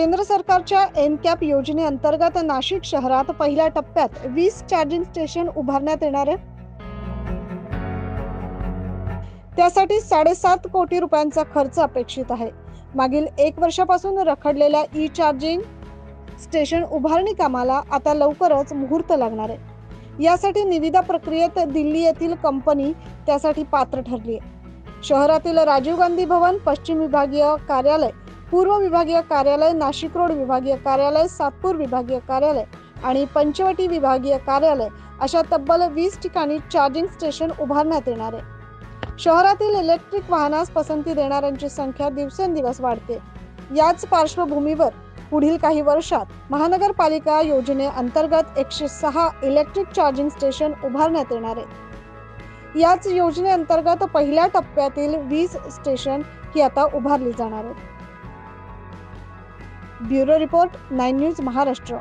केंद्र सरकारच्या एनकॅप योजनेअंतर्गत नाशिक शहरात पहिल्या टप्प्यात 20 चार्जिंग स्टेशन उभारण्यात येणार आहे। त्यासाठी 7.5 कोटी रुपयांचा खर्च अपेक्षित आहे। मागील 1 वर्षापासून रखडलेल्या ई चार्जिंग स्टेशन उभारणी कामाला आता लवकरच मुहूर्त लागणार आहे। यासाठी निविदा प्रक्रियेत दिल्ली येथील कंपनी त्यासाठी पात्र ठरली आहे। शहरातील राजीव गांधी भवन, पश्चिम विभागीय कार्यालय, पूर्व विभागीय कार्यालय, नाशिक रोड विभागीय कार्यालय, सातपूर विभागीय कार्यालय आणि पंचवटी विभागीय कार्यालय अशा तब्बल 20 ठिकाणी चार्जिंग स्टेशन उभारण्यात येणार आहे। शहरातील इलेक्ट्रिक वाहनास पसंती देणाऱ्यांची संख्या दिवसेंदिवस वाढते। याच पार्श्वभूमीवर पुढील काही वर्षात महानगरपालिका योजनेअंतर्गत 106 इलेक्ट्रिक चार्जिंग स्टेशन उभारण्यात येणार आहे। याच योजनेअंतर्गत पहिल्या टप्प्यातील 20 स्टेशन ही आता उभारली जाणार आहेत। Bureau report 9 news Maharashtra.